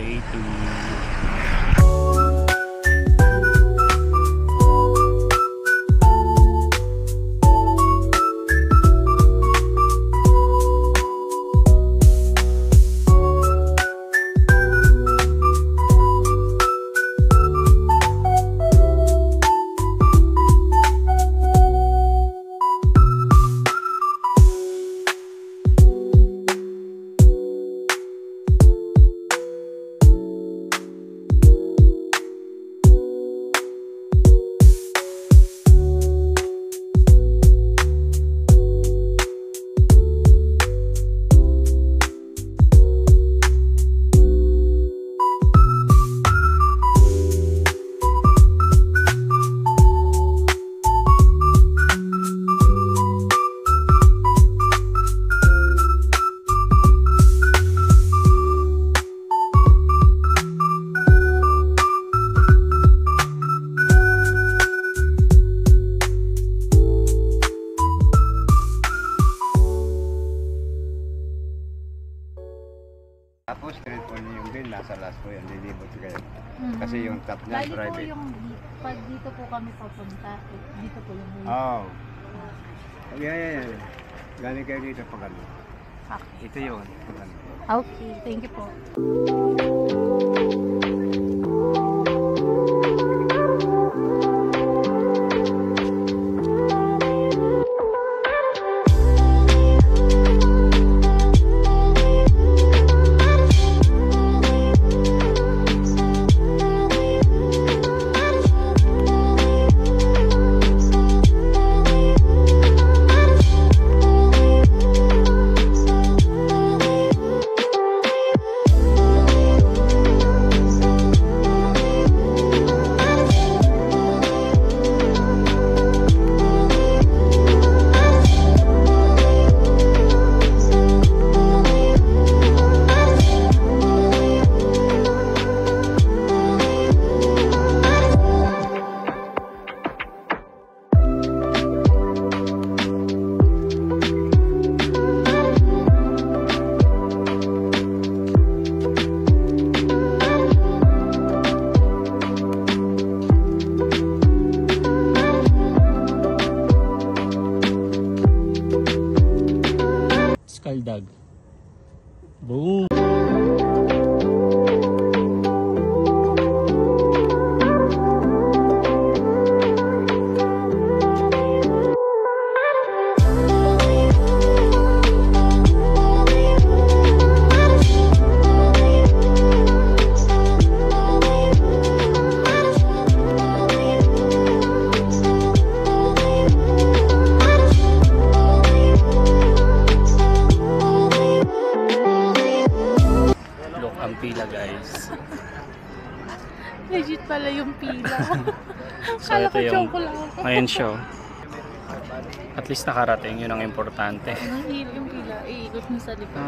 Day 2. Tapos credit po niyo yung bill, nasa last po yan, lilibot kayo. Kasi yung top niya private. Po yung, pag dito po kami papunta, dito po yung Oo. Yeah. Galing kayo dito pag ano. Okay. Ito yun, pag ano. Okay, thank you po. Skaldag. Boom! Ang pila, guys. Legit pala yung pila. So Kala ito ko yung joke lang. ayun siya. At least nakarating, yun ang importante. Nahihil yung pila, iikot mo sa likod.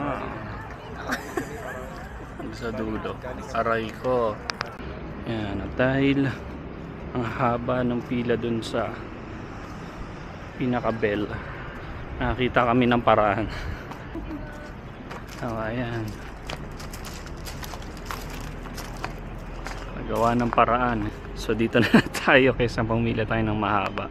Sa dulo. Aray ko. Yan, at dahil ang haba ng pila dun sa pinaka-bell, nakita kami ng paraan. So, ayan. Gawa ng paraan. So dito na tayo kaysa pumila tayo ng mahaba.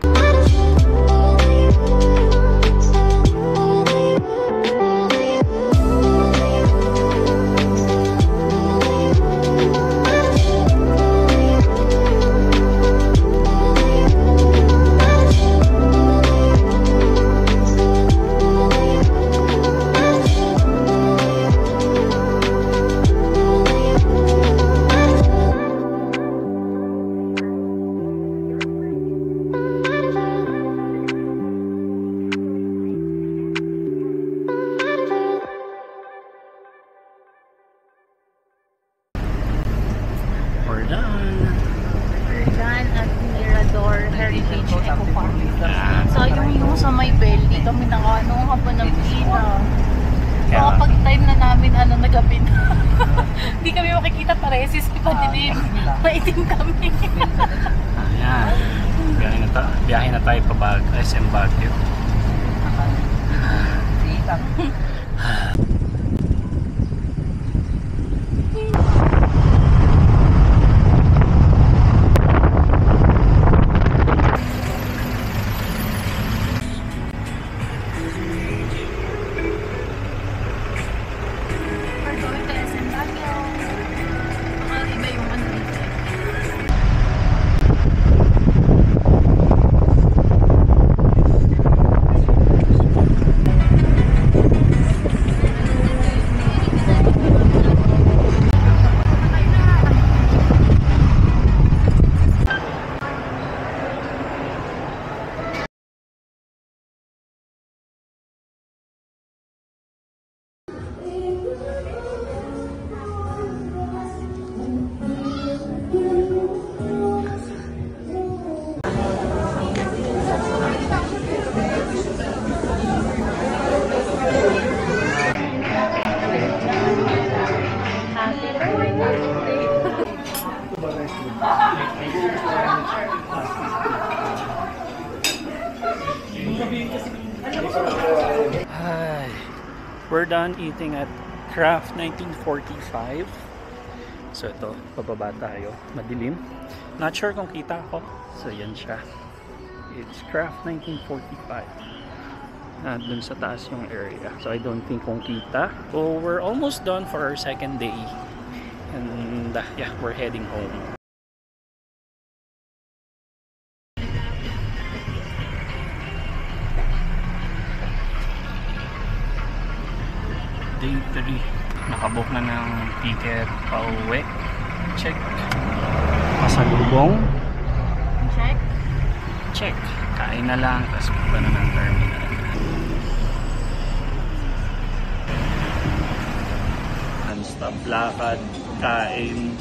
Heritage Eco Park. So yung sa may bell, di kami nakano haba ng pila. So kapag time na namin nagabi na, hindi kami makikita paresis iba din. Maitim kami. Ayan. Biyahe na tayo pa SM Baguio. we're done eating at Craft 1945. So ito, pababa tayo. Madilim. Not sure kung kita ko. So yan siya. It's Craft 1945. Dun sa taas yung area. So I don't think kung kita. So we're almost done for our second day. And yeah, we're heading home. Day 3. Nakabook na ng ticket pauwi. Check. Pasalubong. Check. Check. Kain na lang. Tapos punta na ng terminal. Non-stop lakad. Kain.